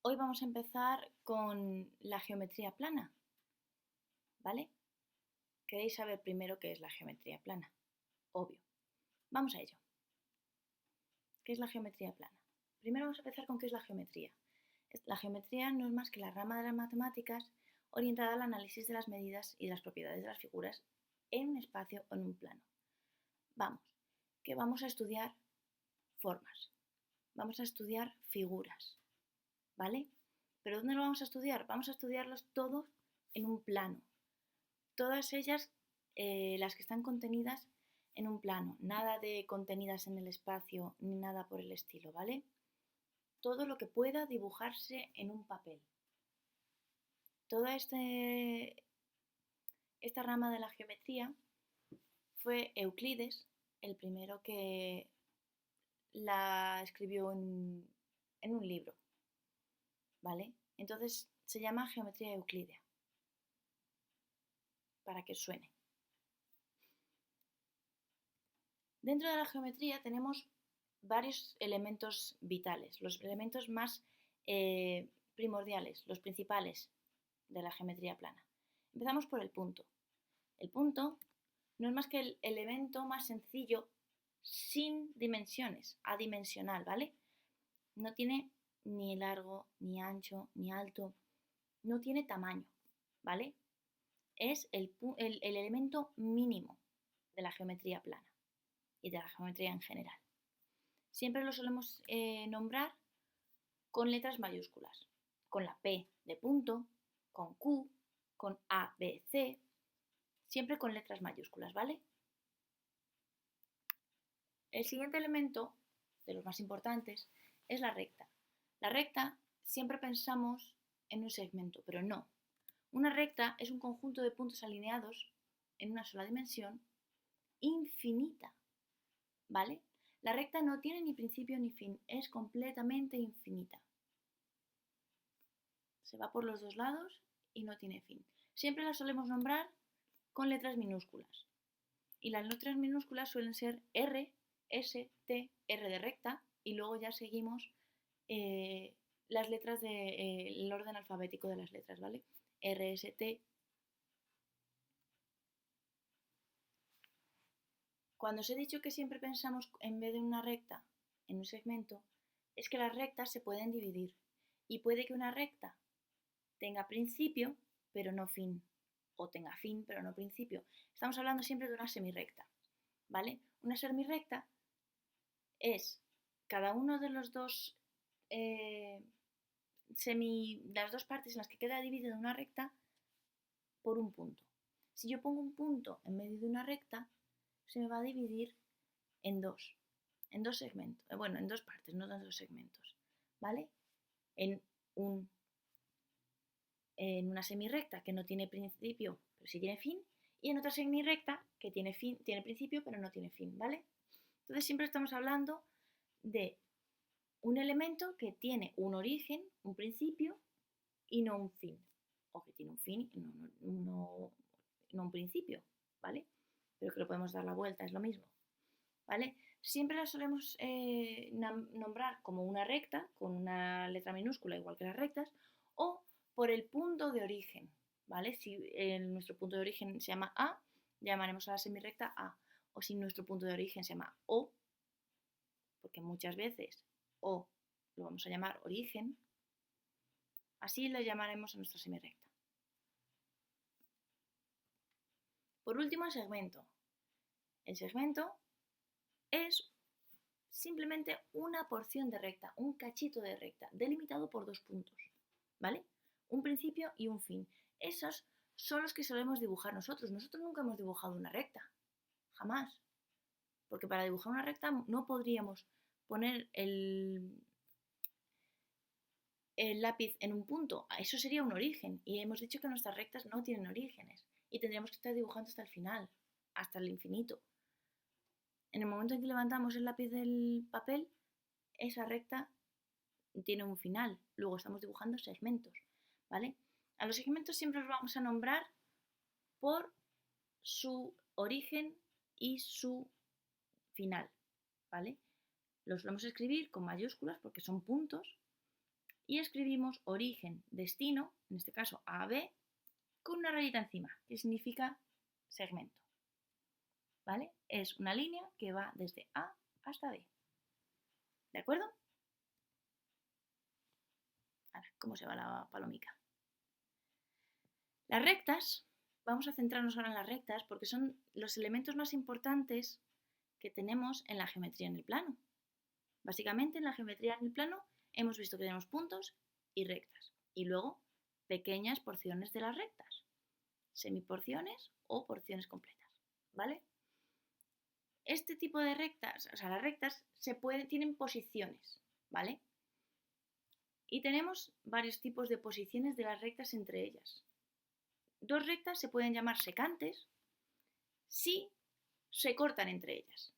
Hoy vamos a empezar con la geometría plana, ¿vale? Queréis saber primero qué es la geometría plana, obvio. Vamos a ello. ¿Qué es la geometría plana? Primero vamos a empezar con qué es la geometría. La geometría no es más que la rama de las matemáticas orientada al análisis de las medidas y de las propiedades de las figuras en un espacio o en un plano. Vamos, que vamos a estudiar formas, vamos a estudiar figuras, ¿vale? ¿Pero dónde lo vamos a estudiar? Vamos a estudiarlos todos en un plano. Todas ellas, las que están contenidas en un plano, nada de contenidas en el espacio ni nada por el estilo, ¿vale? Todo lo que pueda dibujarse en un papel. Toda esta rama de la geometría fue Euclides el primero que la escribió en un libro, ¿vale? Entonces se llama geometría euclídea, para que suene. Dentro de la geometría tenemos varios elementos vitales, los elementos más primordiales, los principales de la geometría plana. Empezamos por el punto. El punto no es más que el elemento más sencillo sin dimensiones, adimensional, ¿vale? No tiene ni largo, ni ancho, ni alto, no tiene tamaño, ¿vale? Es el elemento mínimo de la geometría plana y de la geometría en general. Siempre lo solemos nombrar con letras mayúsculas, con la P de punto, con Q, con A, B, C, siempre con letras mayúsculas, ¿vale? El siguiente elemento, de los más importantes, es la recta. La recta siempre pensamos en un segmento, pero no. Una recta es un conjunto de puntos alineados en una sola dimensión infinita, ¿vale? La recta no tiene ni principio ni fin, es completamente infinita. Se va por los dos lados y no tiene fin. Siempre la solemos nombrar con letras minúsculas. Y las letras minúsculas suelen ser R, S, T, R de recta, y luego ya seguimos las letras del orden alfabético de las letras, ¿vale? R, S, T. Cuando os he dicho que siempre pensamos en vez de una recta en un segmento, es que las rectas se pueden dividir y puede que una recta tenga principio pero no fin, o tenga fin pero no principio. Estamos hablando siempre de una semirrecta, ¿vale? Una semirrecta es cada uno de los dos las dos partes en las que queda dividida una recta por un punto. Si yo pongo un punto en medio de una recta, se me va a dividir en dos segmentos, bueno, en dos partes, no en dos segmentos, ¿vale? En, un, en una semirrecta que no tiene principio, pero sí tiene fin, y en otra semirrecta que tiene principio, pero no tiene fin, ¿vale? Entonces siempre estamos hablando de un elemento que tiene un origen, un principio y no un fin. O que tiene un fin y no un principio, ¿vale? Pero que lo podemos dar la vuelta, es lo mismo, ¿vale? Siempre la solemos nombrar como una recta, con una letra minúscula, igual que las rectas, o por el punto de origen, ¿vale? Si nuestro punto de origen se llama A, llamaremos a la semirrecta A. O si nuestro punto de origen se llama O, porque muchas veces O lo vamos a llamar origen, así lo llamaremos a nuestra semirrecta. Por último, el segmento. El segmento es simplemente una porción de recta, un cachito de recta, delimitado por dos puntos, ¿vale? Un principio y un fin. Esos son los que solemos dibujar nosotros. Nosotros nunca hemos dibujado una recta, jamás. Porque para dibujar una recta no podríamos poner el lápiz en un punto. Eso sería un origen. Y hemos dicho que nuestras rectas no tienen orígenes. Y tendríamos que estar dibujando hasta el final, hasta el infinito. En el momento en que levantamos el lápiz del papel, esa recta tiene un final. Luego estamos dibujando segmentos, ¿vale? A los segmentos siempre los vamos a nombrar por su origen y su final, ¿vale? Los vamos a escribir con mayúsculas porque son puntos y escribimos origen, destino, en este caso AB, con una rayita encima, que significa segmento. ¿Vale? Es una línea que va desde A hasta B. ¿De acuerdo? Ahora, ¿cómo se va la palomica? Las rectas, vamos a centrarnos ahora en las rectas porque son los elementos más importantes que tenemos en la geometría en el plano. Básicamente en la geometría en el plano hemos visto que tenemos puntos y rectas y luego pequeñas porciones de las rectas, semiporciones o porciones completas, ¿vale? Este tipo de rectas, o sea, las rectas tienen posiciones, ¿vale? Y tenemos varios tipos de posiciones de las rectas entre ellas. Dos rectas se pueden llamar secantes si se cortan entre ellas.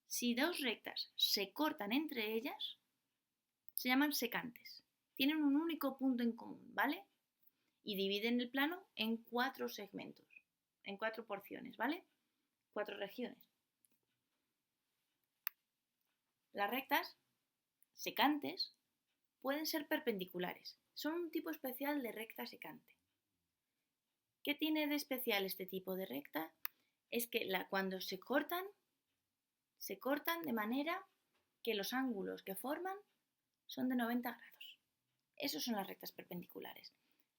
Si dos rectas se cortan entre ellas, se llaman secantes. Tienen un único punto en común, ¿vale? Y dividen el plano en 4 segmentos, en 4 porciones, ¿vale? 4 regiones. Las rectas secantes pueden ser perpendiculares. Son un tipo especial de recta secante. ¿Qué tiene de especial este tipo de recta? Es que cuando se cortan de manera que los ángulos que forman son de 90 grados. Esas son las rectas perpendiculares.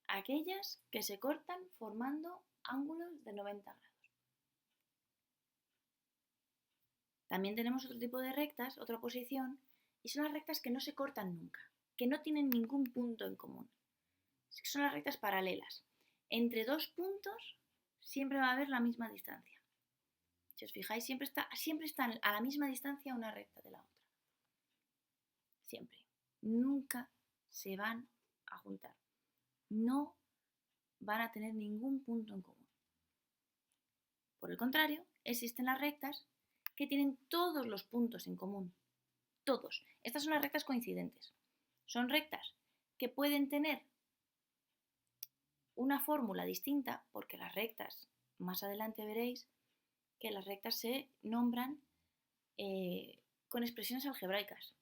Aquellas que se cortan formando ángulos de 90 grados. También tenemos otro tipo de rectas, otra posición, y son las rectas que no se cortan nunca, que no tienen ningún punto en común. Son las rectas paralelas. Entre dos puntos siempre va a haber la misma distancia. Si os fijáis, siempre están a la misma distancia una recta de la otra. Siempre. Nunca se van a juntar. No van a tener ningún punto en común. Por el contrario, existen las rectas que tienen todos los puntos en común. Todos. Estas son las rectas coincidentes. Son rectas que pueden tener una fórmula distinta, porque las rectas, más adelante veréis que las rectas se nombran con expresiones algebraicas,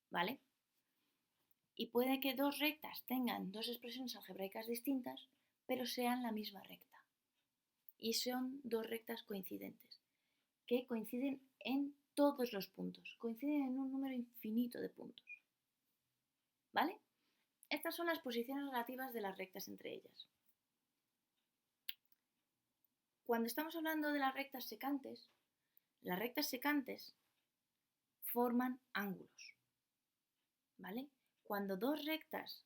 ¿vale? Y puede que dos rectas tengan dos expresiones algebraicas distintas, pero sean la misma recta. Y son dos rectas coincidentes, que coinciden en todos los puntos, coinciden en un número infinito de puntos, ¿vale? Estas son las posiciones relativas de las rectas entre ellas. Cuando estamos hablando de las rectas secantes forman ángulos, ¿vale? Cuando dos rectas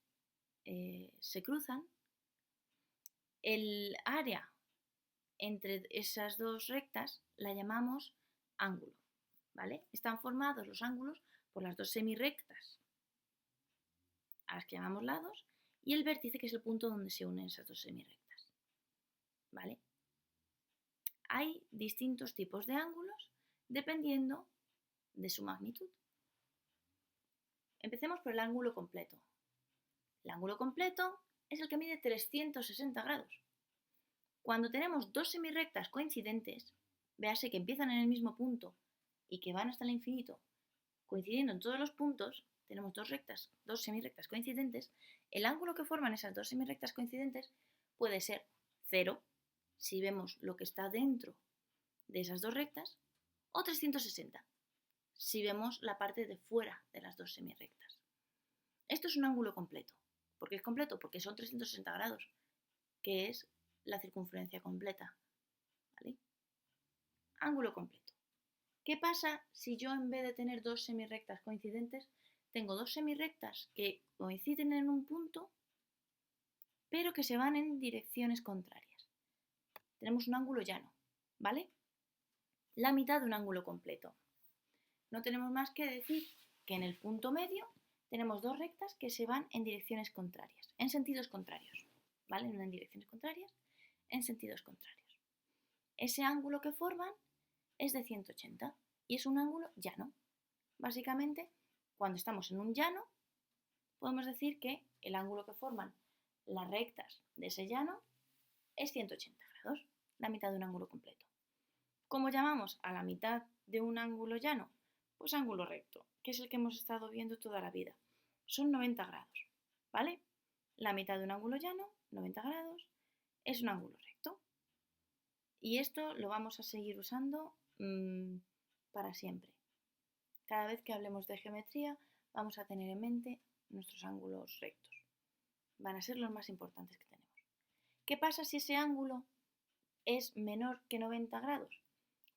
se cruzan, el área entre esas dos rectas la llamamos ángulo, ¿vale? Están formados los ángulos por las dos semirrectas, a las que llamamos lados, y el vértice, que es el punto donde se unen esas dos semirrectas, ¿vale? Hay distintos tipos de ángulos dependiendo de su magnitud. Empecemos por el ángulo completo. El ángulo completo es el que mide 360 grados. Cuando tenemos dos semirrectas coincidentes, véase que empiezan en el mismo punto y que van hasta el infinito, coincidiendo en todos los puntos, tenemos dos semirrectas coincidentes, el ángulo que forman esas dos semirrectas coincidentes puede ser 0, si vemos lo que está dentro de esas dos rectas, o 360, si vemos la parte de fuera de las dos semirrectas. Esto es un ángulo completo. ¿Por qué es completo? Porque son 360 grados, que es la circunferencia completa, ¿vale? Ángulo completo. ¿Qué pasa si yo, en vez de tener dos semirrectas coincidentes, tengo dos semirrectas que coinciden en un punto, pero que se van en direcciones contrarias? Tenemos un ángulo llano, ¿vale? La mitad de un ángulo completo. No tenemos más que decir que en el punto medio tenemos dos rectas que se van en direcciones contrarias, en sentidos contrarios, ¿vale? No en direcciones contrarias, en sentidos contrarios. Ese ángulo que forman es de 180 y es un ángulo llano. Básicamente, cuando estamos en un llano, podemos decir que el ángulo que forman las rectas de ese llano es 180 grados, la mitad de un ángulo completo. ¿Cómo llamamos a la mitad de un ángulo llano? Pues ángulo recto, que es el que hemos estado viendo toda la vida. Son 90 grados. ¿vale? La mitad de un ángulo llano, 90 grados, es un ángulo recto. Y esto lo vamos a seguir usando para siempre. Cada vez que hablemos de geometría vamos a tener en mente nuestros ángulos rectos. Van a ser los más importantes que tenemos. ¿Qué pasa si ese ángulo es menor que 90 grados?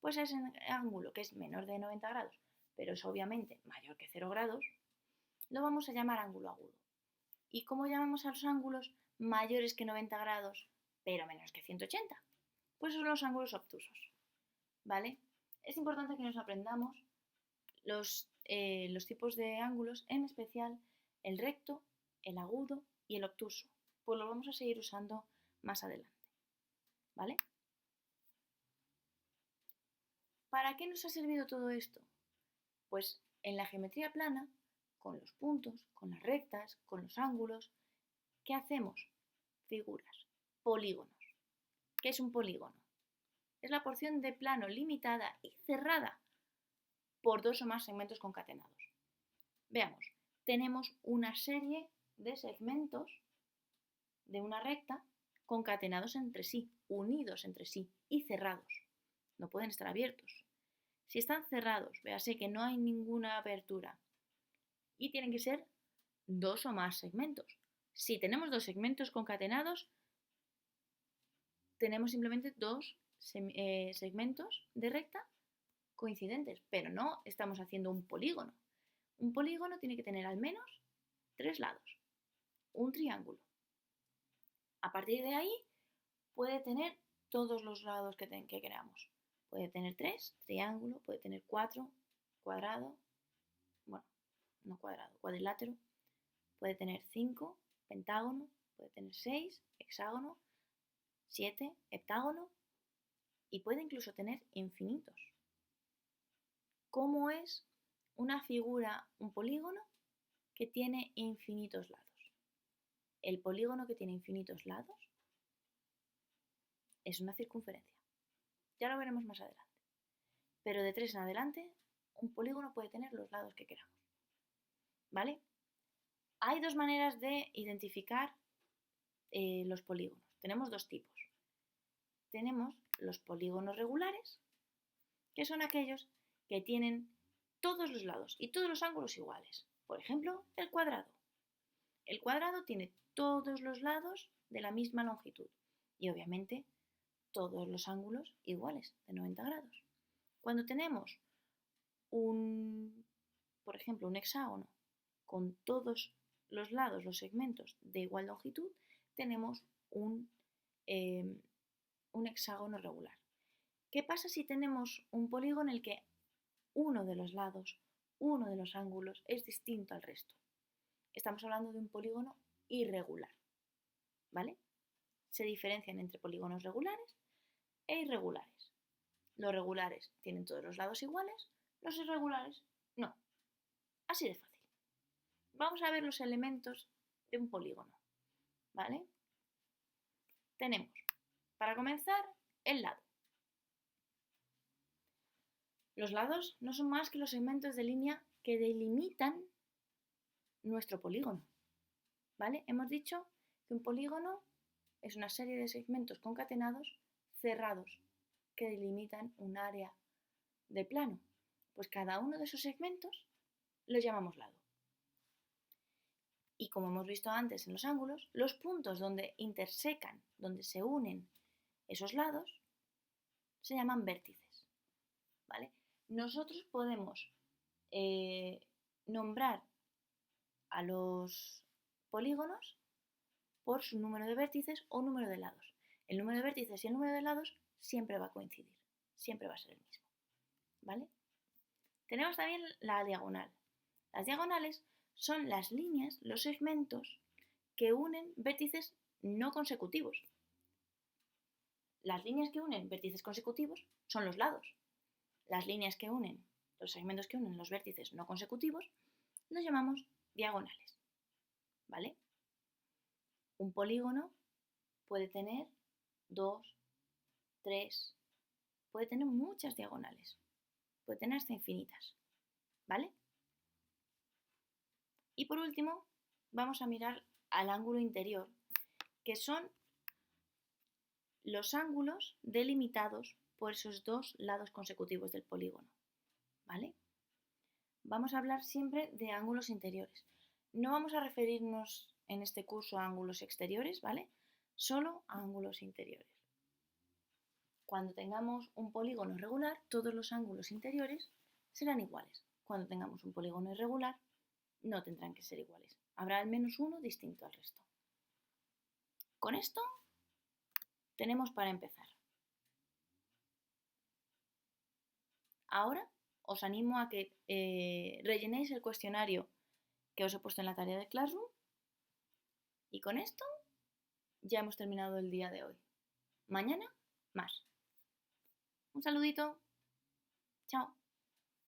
Pues ese ángulo que es menor de 90 grados, pero es obviamente mayor que 0 grados, lo vamos a llamar ángulo agudo. ¿Y cómo llamamos a los ángulos mayores que 90 grados, pero menos que 180? Pues son los ángulos obtusos, ¿vale? Es importante que nos aprendamos los tipos de ángulos, en especial el recto, el agudo y el obtuso, pues lo vamos a seguir usando más adelante, ¿vale? ¿Para qué nos ha servido todo esto? Pues en la geometría plana, con los puntos, con las rectas, con los ángulos, ¿qué hacemos? Figuras, polígonos. ¿Qué es un polígono? Es la porción de plano limitada y cerrada por dos o más segmentos concatenados. Veamos, tenemos una serie de segmentos de una recta concatenados entre sí, unidos entre sí y cerrados. No pueden estar abiertos. Si están cerrados, véase que no hay ninguna abertura y tienen que ser dos o más segmentos. Si tenemos dos segmentos concatenados, tenemos simplemente dos segmentos de recta coincidentes, pero no estamos haciendo un polígono. Un polígono tiene que tener al menos 3 lados, un triángulo. A partir de ahí puede tener todos los lados que queramos. Puede tener 3, triángulo, puede tener 4, cuadrado, bueno, no cuadrado, cuadrilátero, puede tener 5, pentágono, puede tener 6, hexágono, 7, heptágono y puede incluso tener infinitos. ¿Cómo es una figura, un polígono que tiene infinitos lados? El polígono que tiene infinitos lados es una circunferencia. Ya lo veremos más adelante. Pero de 3 en adelante, un polígono puede tener los lados que queramos. ¿Vale? Hay dos maneras de identificar los polígonos. Tenemos dos tipos. Tenemos los polígonos regulares, que son aquellos que tienen todos los lados y todos los ángulos iguales. Por ejemplo, el cuadrado. El cuadrado tiene todos los lados de la misma longitud y obviamente todos los ángulos iguales, de 90 grados. Cuando tenemos por ejemplo, un hexágono con todos los lados, los segmentos de igual longitud, tenemos un hexágono regular. ¿Qué pasa si tenemos un polígono en el que uno de los lados, uno de los ángulos es distinto al resto? Estamos hablando de un polígono irregular, ¿vale? Se diferencian entre polígonos regulares e irregulares. Los regulares tienen todos los lados iguales, los irregulares no. Así de fácil. Vamos a ver los elementos de un polígono, ¿vale? Tenemos, para comenzar, el lado. Los lados no son más que los segmentos de línea que delimitan nuestro polígono, ¿vale? Hemos dicho que un polígono es una serie de segmentos concatenados cerrados que delimitan un área de plano. Pues cada uno de esos segmentos lo llamamos lado. Y como hemos visto antes en los ángulos, los puntos donde intersecan, donde se unen esos lados, se llaman vértices, ¿vale? Nosotros podemos nombrar a los polígonos por su número de vértices o número de lados. El número de vértices y el número de lados siempre va a coincidir, siempre va a ser el mismo, ¿vale? Tenemos también la diagonal. Las diagonales son las líneas, los segmentos que unen vértices no consecutivos. Las líneas que unen vértices consecutivos son los lados. Las líneas que unen, los segmentos que unen los vértices no consecutivos, los llamamos diagonales, ¿vale? Un polígono puede tener 2, 3, puede tener muchas diagonales, puede tener hasta infinitas, ¿vale? Y por último, vamos a mirar al ángulo interior, que son los ángulos delimitados por esos dos lados consecutivos del polígono, ¿vale? Vamos a hablar siempre de ángulos interiores. No vamos a referirnos en este curso a ángulos exteriores, ¿vale? Solo a ángulos interiores. Cuando tengamos un polígono regular, todos los ángulos interiores serán iguales. Cuando tengamos un polígono irregular, no tendrán que ser iguales. Habrá al menos uno distinto al resto. Con esto tenemos para empezar. Ahora os animo a que rellenéis el cuestionario que os he puesto en la tarea de Classroom y con esto ya hemos terminado el día de hoy. Mañana, más. Un saludito. Chao.